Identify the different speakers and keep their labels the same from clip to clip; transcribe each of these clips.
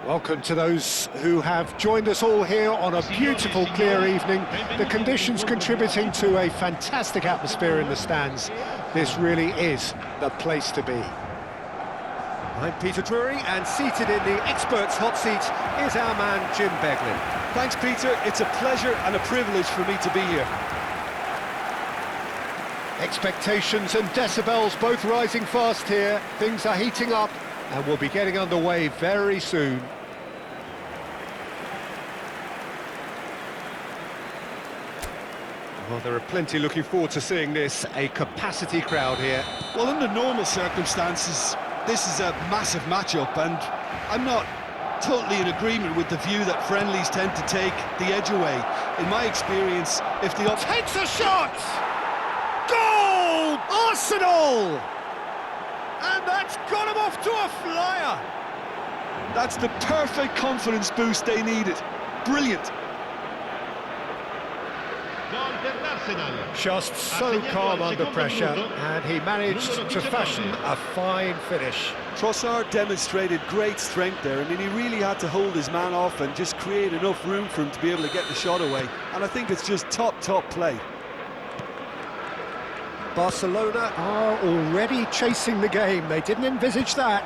Speaker 1: Welcome to those who have joined us all here on a beautiful, clear evening. The conditions contributing to a fantastic atmosphere in the stands. This really is the place to be. I'm Peter Drury, and seated in the experts' hot seat is our man Jim Beglin.
Speaker 2: Thanks, Peter. It's a pleasure and a privilege for me to be here.
Speaker 1: Expectations and decibels both rising fast here. Things are heating up, and we'll be getting underway very soon. Well, there are plenty looking forward to seeing this. A capacity crowd here.
Speaker 2: Well, under normal circumstances, this is a massive matchup, and I'm not totally in agreement with the view that friendlies tend to take the edge away. In my experience, if the
Speaker 1: takes a shot! Goal! Arsenal! And that's got him off to a flyer!
Speaker 2: That's the perfect confidence boost they needed. Brilliant.
Speaker 1: Just so calm under pressure, and he managed to fashion a fine finish.
Speaker 2: Trossard demonstrated great strength there. I mean, he really had to hold his man off and just create enough room for him to be able to get the shot away. And I think it's just top play.
Speaker 1: Barcelona are already chasing the game. They didn't envisage that.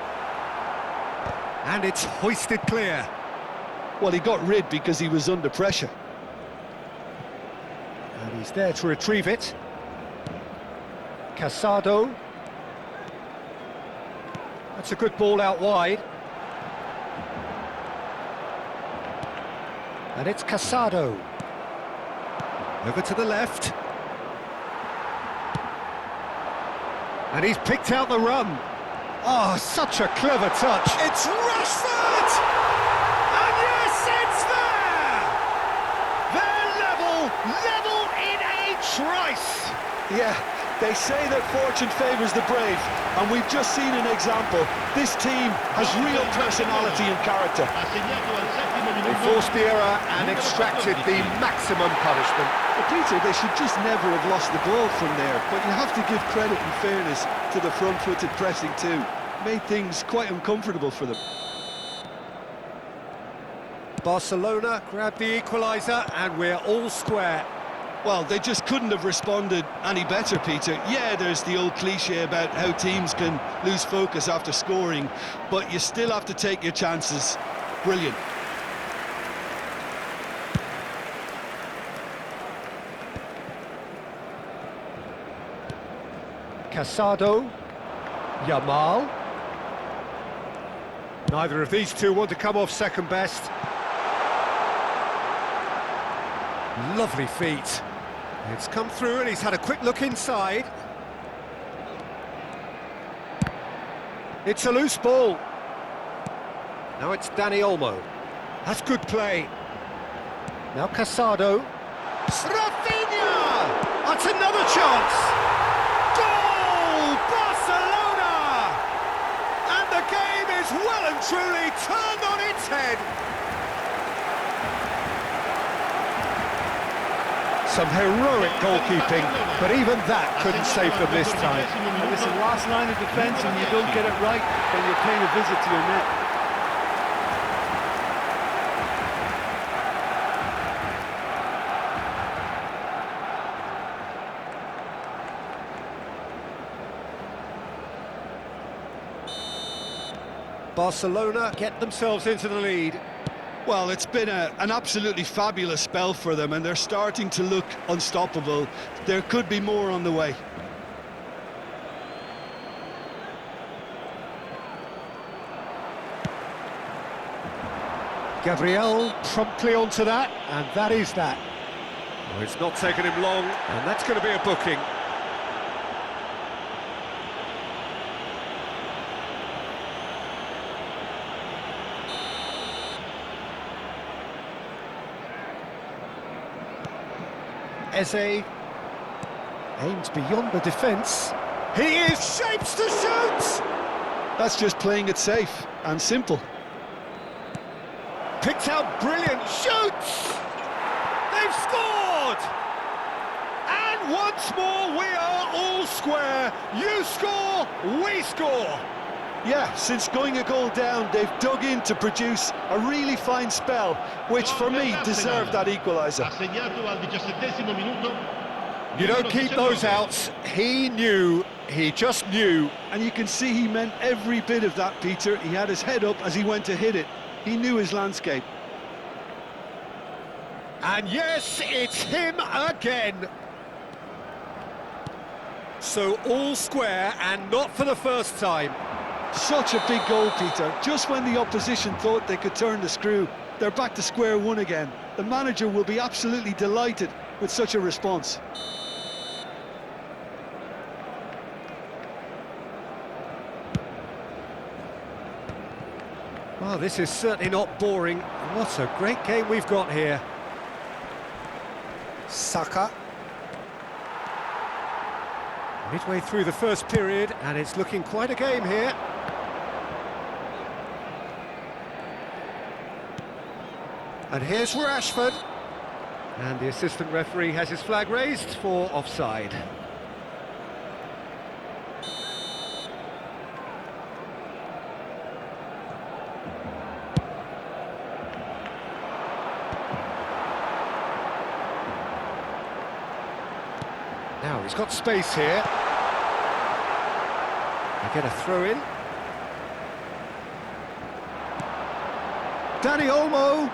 Speaker 1: And it's hoisted clear.
Speaker 2: Well, he got rid because he was under pressure.
Speaker 1: And he's there to retrieve it. Casado. That's a good ball out wide. And it's Casado. Over to the left. And he's picked out the run. Oh, such a clever touch. It's Rashford! And yes, it's there! They're level in a trice.
Speaker 2: Yeah, they say that fortune favours the brave, and we've just seen an example. This team has real personality and character.
Speaker 1: They forced the error and extracted the maximum punishment.
Speaker 2: But Peter, they should just never have lost the ball from there, but you have to give credit and fairness to the front-footed pressing too. Made things quite uncomfortable for them.
Speaker 1: Barcelona grabbed the equaliser, and we're all square.
Speaker 2: Well, they just couldn't have responded any better, Peter. Yeah, there's the old cliche about how teams can lose focus after scoring, but you still have to take your chances. Brilliant.
Speaker 1: Casado, Yamal. Neither of these two want to come off second best. Lovely feet. It's come through and he's had a quick look inside. It's a loose ball. Now it's Dani Olmo. That's good play. Now Casado. Rafinha! That's another chance! Goal! Barcelona! And the game is well and truly turned on its head. Some heroic goalkeeping, but even that couldn't save them this time.
Speaker 3: And it's the last line of defence, and you don't get it right, then you're paying a visit to your net.
Speaker 1: Barcelona get themselves into the lead.
Speaker 2: Well, it's been an absolutely fabulous spell for them, and they're starting to look unstoppable. There could be more on the way.
Speaker 1: Gabriel promptly onto that, and that is that. Well, it's not taken him long, and that's going to be a booking. Eze aims beyond the defence. He is shapes to shoot!
Speaker 2: That's just playing it safe and simple.
Speaker 1: Picked out brilliant, shoots! They've scored! And once more we are all square. You score, we score.
Speaker 2: Yeah, since going a goal down, they've dug in to produce a really fine spell, which for me deserved that equaliser.
Speaker 1: You don't keep those outs. He just knew.
Speaker 2: And you can see he meant every bit of that, Peter. He had his head up as he went to hit it. He knew his landscape.
Speaker 1: And yes, it's him again. So all square, and not for the first time.
Speaker 2: Such a big goal, Peter. Just when the opposition thought they could turn the screw, they're back to square one again. The manager will be absolutely delighted with such a response.
Speaker 1: Well, this is certainly not boring. What a great game we've got here. Saka. Midway through the first period, and it's looking quite a game here. And here's Rashford. And the assistant referee has his flag raised for offside. Now he's got space here. They get a throw in. Dani Olmo.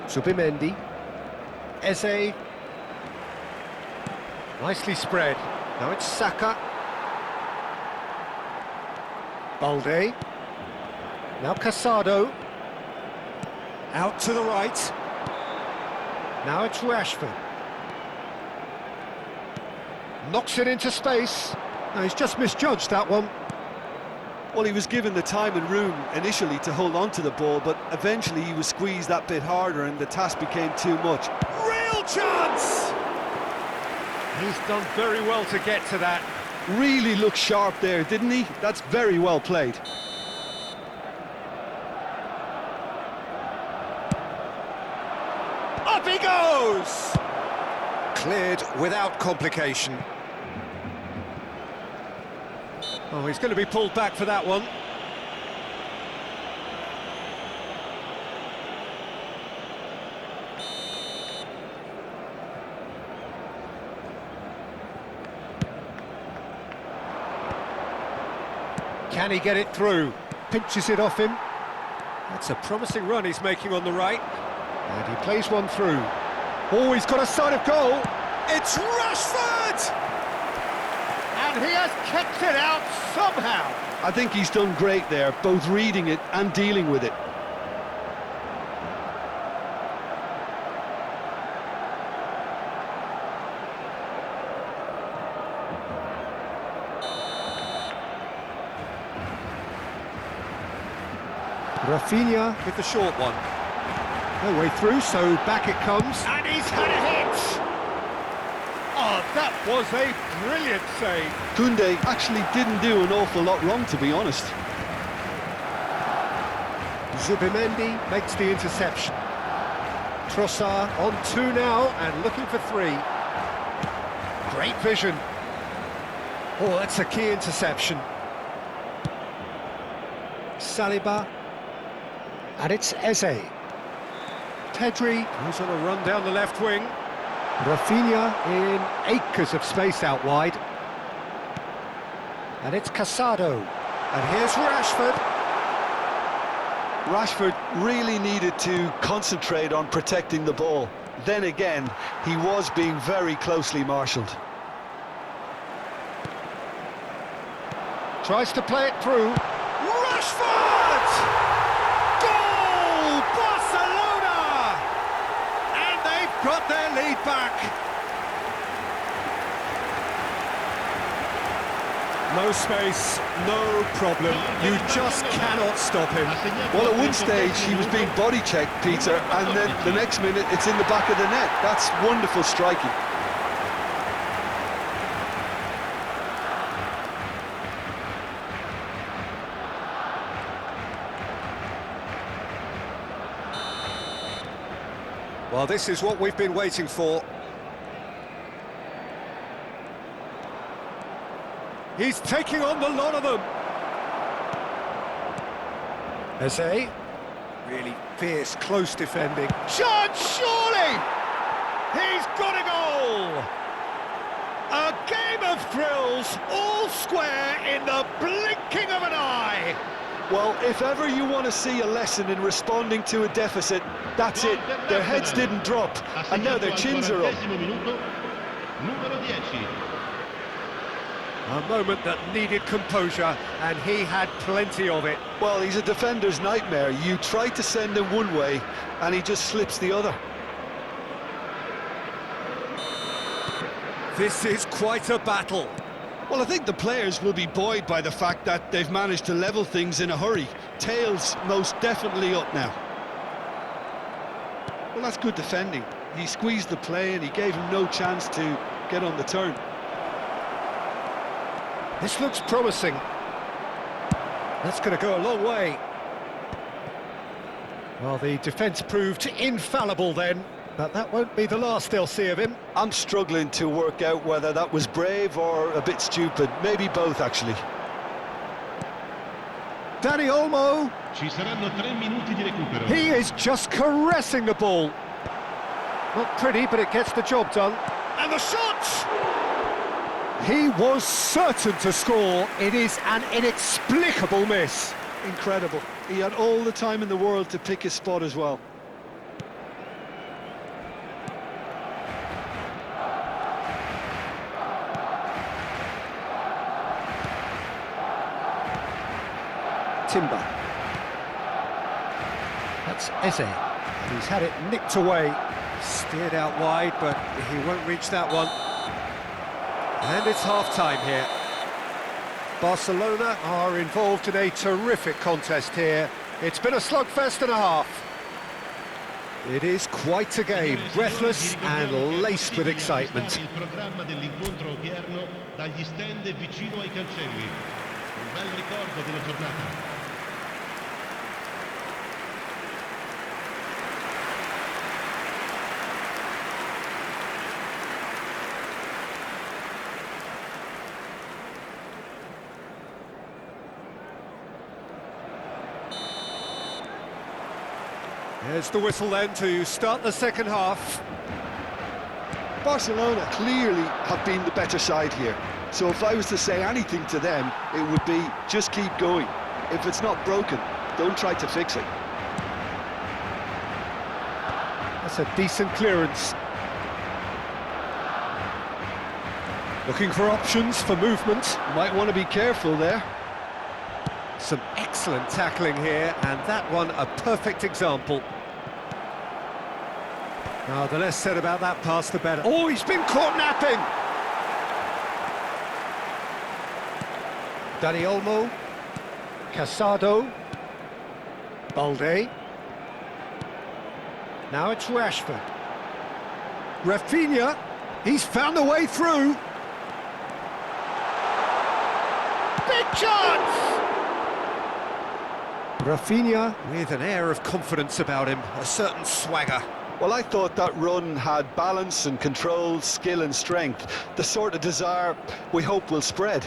Speaker 1: Zubimendi. Eze. Nicely spread. Now it's Saka. Balde. Now Casado. Out to the right. Now it's Rashford. Knocks it into space. No, he's just misjudged that one.
Speaker 2: Well, he was given the time and room initially to hold on to the ball, but eventually he was squeezed that bit harder and the task became too much.
Speaker 1: Real chance! He's done very well to get to that.
Speaker 2: Really looked sharp there, didn't he? That's very well played.
Speaker 1: Up he goes! Cleared without complication. Oh, he's going to be pulled back for that one. Can he get it through? Pinches it off him. That's a promising run he's making on the right. And he plays one through. Oh, he's got a sight of goal. It's Rashford! And he has kept it out somehow.
Speaker 2: I think he's done great there, both reading it and dealing with it.
Speaker 1: Rafinha with the short one. No way through, so back it comes. And he's had a hit! Oh, that was a brilliant save.
Speaker 2: Koundé actually didn't do an awful lot wrong, to be honest.
Speaker 1: Zubimendi makes the interception. Trossard on two now and looking for three. Great vision. Oh, that's a key interception. Saliba. And it's Eze. Pedri goes on a run down the left wing. Rafinha in acres of space out wide. And it's Casado. And here's Rashford.
Speaker 2: Rashford really needed to concentrate on protecting the ball. Then again, he was being very closely marshalled.
Speaker 1: Tries to play it through. Rashford! Goal! Barcelona! And they've got their lead back. No space, no problem. You just cannot stop him.
Speaker 2: Well, at one stage, he was being body checked, Peter, and then the next minute, it's in the back of the net. That's wonderful striking.
Speaker 1: Well, this is what we've been waiting for. He's taking on the lot of them. Eze. Really fierce, close defending. Chance, surely! He's got a goal! A game of thrills, all square in the blinking of an eye.
Speaker 2: Well, if ever you want to see a lesson in responding to a deficit, that's it. Their heads didn't drop, and now their chins are up.
Speaker 1: A moment that needed composure, and he had plenty of it.
Speaker 2: Well, he's a defender's nightmare. You try to send him one way, and he just slips the other.
Speaker 1: This is quite a battle.
Speaker 2: Well, I think the players will be buoyed by the fact that they've managed to level things in a hurry. Tails most definitely up now. Well, that's good defending. He squeezed the play and he gave him no chance to get on the turn.
Speaker 1: This looks promising. That's going to go a long way. Well, the defence proved infallible then, but that won't be the last they'll see of him.
Speaker 2: I'm struggling to work out whether that was brave or a bit stupid. Maybe both, actually.
Speaker 1: Danny Olmo.
Speaker 4: Ci saranno 3 minuti di recupero.
Speaker 1: He is just caressing the ball. Not pretty, but it gets the job done. And the shot! He was certain to score. It is an inexplicable miss.
Speaker 2: Incredible. He had all the time in the world to pick his spot as well.
Speaker 1: Timber. That's Eze. He's had it nicked away. Steered out wide, but he won't reach that one. And it's half-time here. Barcelona are involved in a terrific contest here. It's been a slugfest and a half. It is quite a game, breathless and laced with excitement.
Speaker 4: Il programma dell'incontro odierno dagli stand vicino ai cancelli. Un bel ricordo della giornata.
Speaker 1: There's the whistle then to start the second half.
Speaker 2: Barcelona clearly have been the better side here. So if I was to say anything to them, it would be just keep going. If it's not broken, don't try to fix it.
Speaker 1: That's a decent clearance. Looking for options for movement.
Speaker 2: Might want to be careful there.
Speaker 1: Some excellent tackling here, and that one a perfect example. Now, the less said about that pass, the better. Oh, he's been caught napping! Dani Olmo. Casado. Balde. Now it's Rashford. Rafinha. He's found a way through. Big chance! Rafinha with an air of confidence about him, a certain swagger.
Speaker 2: Well, I thought that run had balance and control, skill and strength. The sort of desire we hope will spread.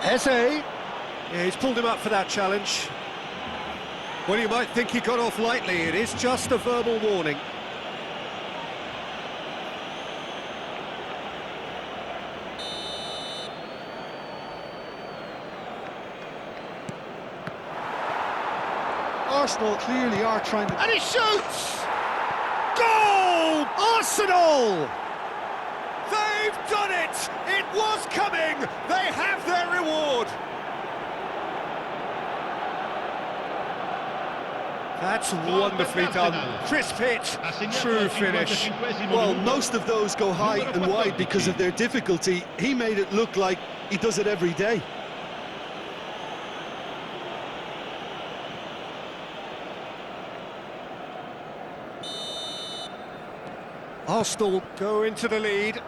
Speaker 1: Eze. Yeah, he's pulled him up for that challenge. Well, you might think he got off lightly. It is just a verbal warning.
Speaker 2: Arsenal clearly are trying to...
Speaker 1: And he shoots! Goal! Arsenal! They've done it! It was coming! They have their reward! That's wonderfully done. Crisp hit, true finish.
Speaker 2: Well, most of those go high and wide because of their difficulty. He made it look like he does it every day.
Speaker 1: Arsenal go into the lead.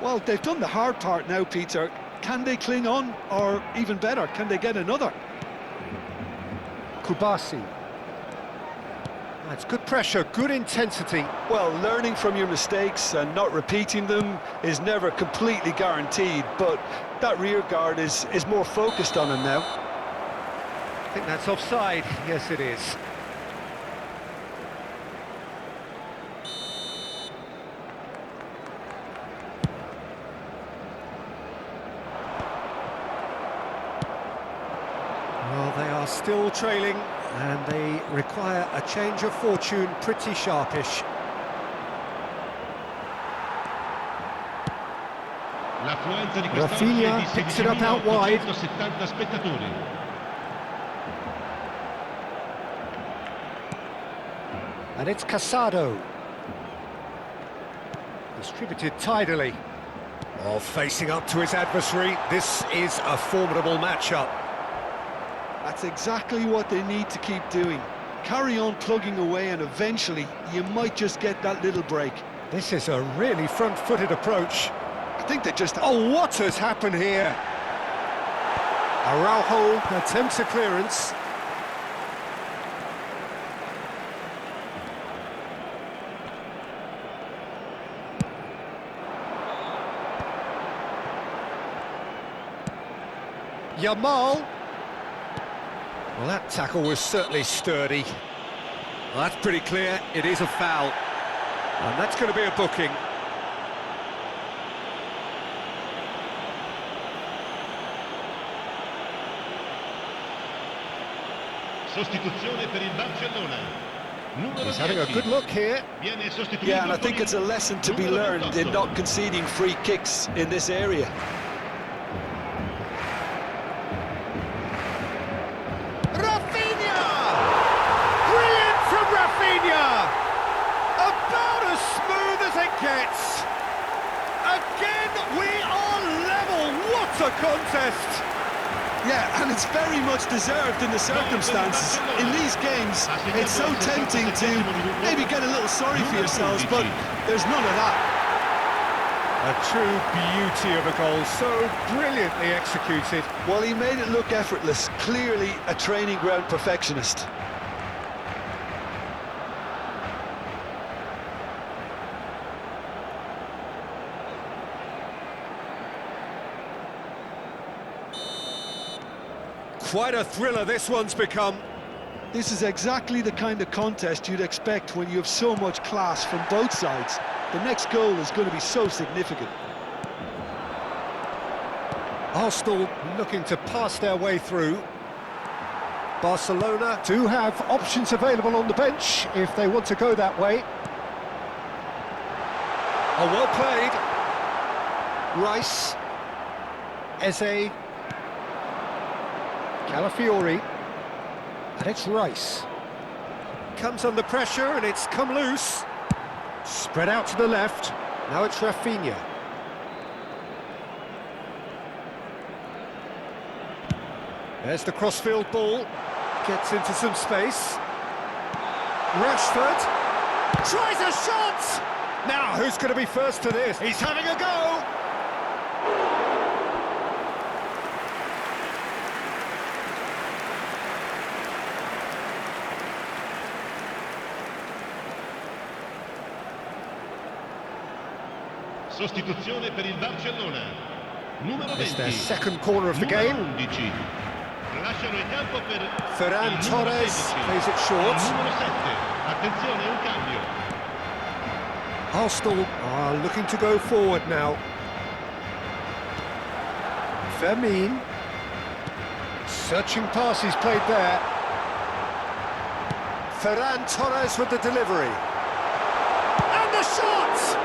Speaker 2: Well, they've done the hard part now, Peter. Can they cling on? Or even better, can they get another?
Speaker 1: Kubasi. That's good pressure, good intensity.
Speaker 2: Well, learning from your mistakes and not repeating them is never completely guaranteed, but that rear guard is more focused on him now.
Speaker 1: I think that's offside. Yes, it is. Well, they are still trailing, and they require a change of fortune pretty sharpish. Rafinha picks it up out wide. And it's Casado. Distributed tidily. Oh, facing up to his adversary. This is a formidable matchup.
Speaker 2: That's exactly what they need to keep doing. Carry on plugging away and eventually you might just get that little break.
Speaker 1: This is a really front-footed approach.
Speaker 2: I think they just...
Speaker 1: Oh, what has happened here? Araujo attempts a clearance. Yamal. Well, that tackle was certainly sturdy. Well, that's pretty clear. It is a foul. And that's going to be a booking.
Speaker 4: Sostituzione per il Barcellona.
Speaker 1: He's having a good look here.
Speaker 2: Yeah, and I think it's a lesson to be learned in not conceding free kicks in this area.
Speaker 1: Rafinha! Brilliant from Rafinha! About as smooth as it gets. Again, we are level. What a contest!
Speaker 2: Yeah, and it's very much deserved in the circumstances. In these games, it's so tempting to maybe get a little sorry for yourselves, but there's none of that.
Speaker 1: A true beauty of a goal, so brilliantly executed.
Speaker 2: Well, he made it look effortless, clearly a training ground perfectionist.
Speaker 1: Quite a thriller this one's become.
Speaker 2: This is exactly the kind of contest you'd expect when you have so much class from both sides. The next goal is going to be so significant.
Speaker 1: Arsenal looking to pass their way through. Barcelona do have options available on the bench if they want to go that way. Oh, well played. Rice. Eze. Calafiori. And it's Rice. Comes under pressure and it's come loose. Spread out to the left. Now it's Rafinha. There's the crossfield ball. Gets into some space. Rashford. Tries a shot! Now, who's going to be first to this? He's having a go!
Speaker 4: Sostituzione per il Barcellona. Numero 20.
Speaker 1: It's their second corner of the game.
Speaker 4: 11. Lasciano il campo per
Speaker 1: Ferran
Speaker 4: il
Speaker 1: Torres
Speaker 4: 16.
Speaker 1: plays it short.
Speaker 4: Numero 7. Attenzione, un cambio.
Speaker 1: Arsenal are looking to go forward now. Fermin. Searching passes played there. Ferran Torres with the delivery. And the shot!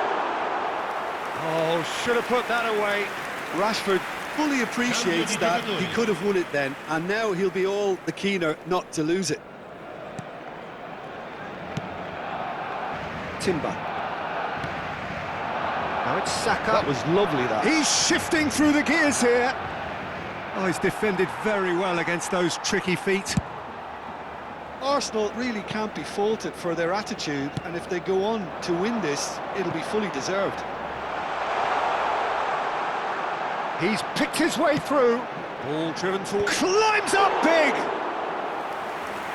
Speaker 1: Oh, should have put that away.
Speaker 2: Rashford fully appreciates that he could have won it then, and now he'll be all the keener not to lose it.
Speaker 1: Timber. Now it's Saka.
Speaker 2: That was lovely, that.
Speaker 1: He's shifting through the gears here. Oh, he's defended very well against those tricky feet.
Speaker 2: Arsenal really can't be faulted for their attitude, and if they go on to win this, it'll be fully deserved.
Speaker 1: He's picked his way through. Ball driven towards... Climbs up big!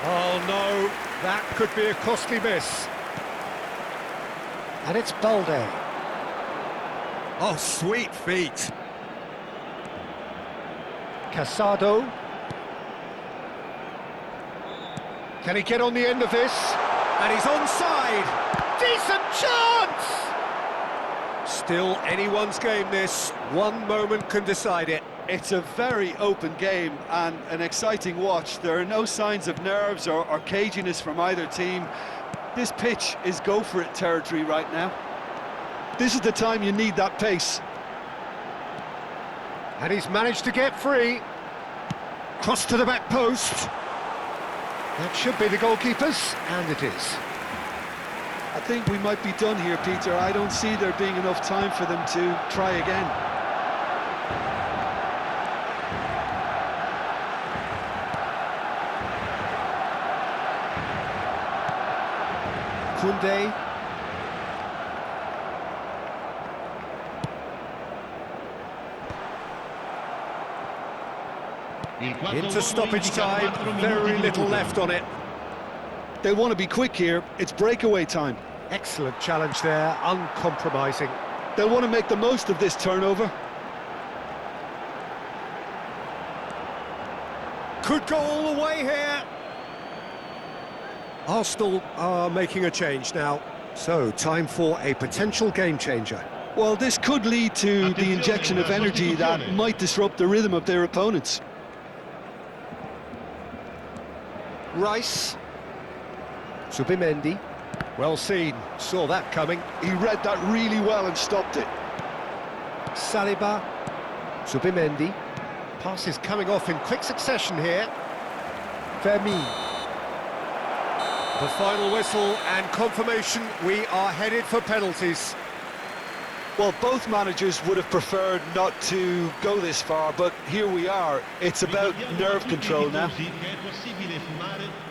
Speaker 1: Oh, no. That could be a costly miss. And it's Balde.
Speaker 5: Oh, sweet feet.
Speaker 1: Casado. Can he get on the end of this?
Speaker 5: And he's onside.
Speaker 1: Decent chance!
Speaker 5: Still anyone's game this. One moment can decide it.
Speaker 2: It's a very open game and an exciting watch. There are no signs of nerves or caginess from either team. This pitch is go-for-it territory right now. This is the time you need that pace.
Speaker 1: And he's managed to get free. Cross to the back post. That should be the goalkeeper's, and it is.
Speaker 2: I think we might be done here, Peter. I don't see there being enough time for them to try again.
Speaker 1: Koundé.
Speaker 5: Into stoppage time, very little left on it.
Speaker 2: They want to be quick here. It's breakaway time.
Speaker 1: Excellent challenge there, uncompromising.
Speaker 2: They'll want to make the most of this turnover.
Speaker 5: Could go all the way here.
Speaker 1: Arsenal are making a change now. So, time for a potential game changer.
Speaker 2: Well, this could lead to the injection of energy that might disrupt the rhythm of their opponents.
Speaker 1: Rice. Subimendi. Well seen, saw that coming.
Speaker 2: He read that really well and stopped it.
Speaker 1: Saliba. Subimendi. Pass is coming off in quick succession here. Vermeer.
Speaker 5: The final whistle and confirmation, we are headed for penalties.
Speaker 2: Well, both managers would have preferred not to go this far, but here we are. It's about nerve control now.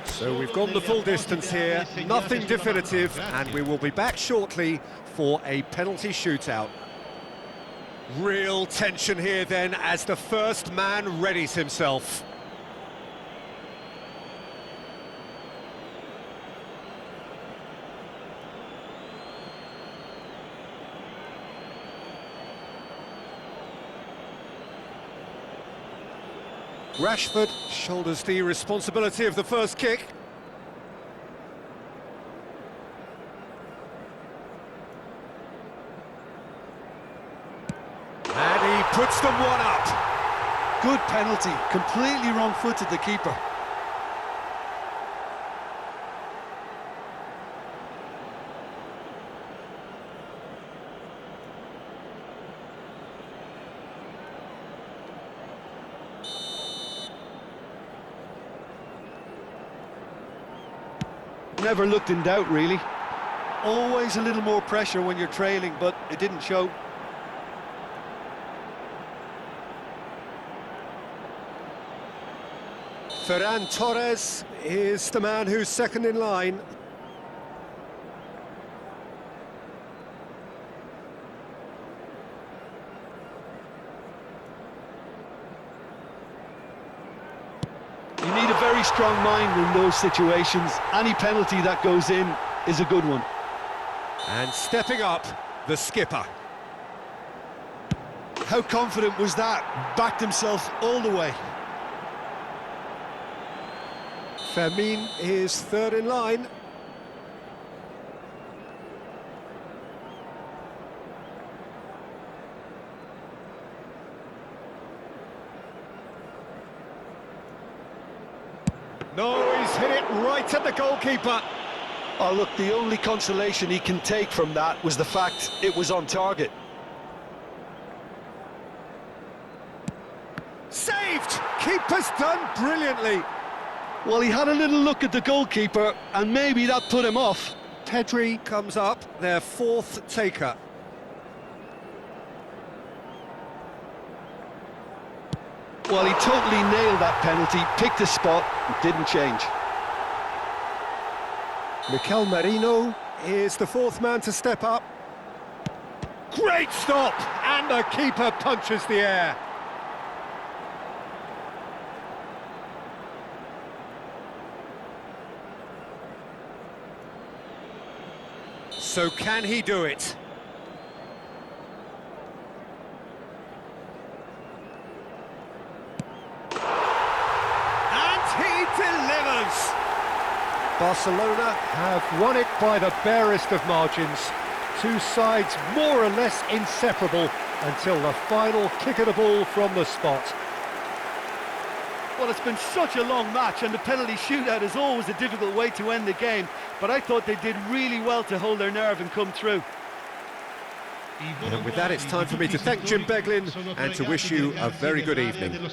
Speaker 5: So we've gone the full distance here, nothing definitive, and we will be back shortly for a penalty shootout. Real tension here then as the first man readies himself. Rashford shoulders the responsibility of the first kick. And he puts them one up.
Speaker 2: Good penalty, completely wrong-footed the keeper. Never looked in doubt, really. Always a little more pressure when you're trailing, but it didn't show.
Speaker 5: Ferran Torres is the man who's second in line.
Speaker 2: You need a very strong mind in those situations. Any penalty that goes in is a good one.
Speaker 5: And stepping up, the skipper.
Speaker 2: How confident was that? Backed himself all the way.
Speaker 5: Fermin is third in line. No, he's hit it right at the goalkeeper.
Speaker 2: Oh, look, the only consolation he can take from that was the fact it was on target.
Speaker 5: Saved! Keeper's done brilliantly.
Speaker 2: Well, he had a little look at the goalkeeper, and maybe that put him off.
Speaker 5: Pedri comes up, their fourth taker.
Speaker 2: Well, he totally nailed that penalty, picked a spot, and didn't change.
Speaker 5: Mikel Merino is the fourth man to step up. Great stop! And the keeper punches the air. So can he do it? And he delivers!
Speaker 1: Barcelona have won it by the barest of margins. Two sides more or less inseparable until the final kick of the ball from the spot.
Speaker 3: Well, it's been such a long match, and the penalty shootout is always a difficult way to end the game, but I thought they did really well to hold their nerve and come through.
Speaker 5: And with that, it's time for me to thank Jim Beglin and to wish you a very good evening.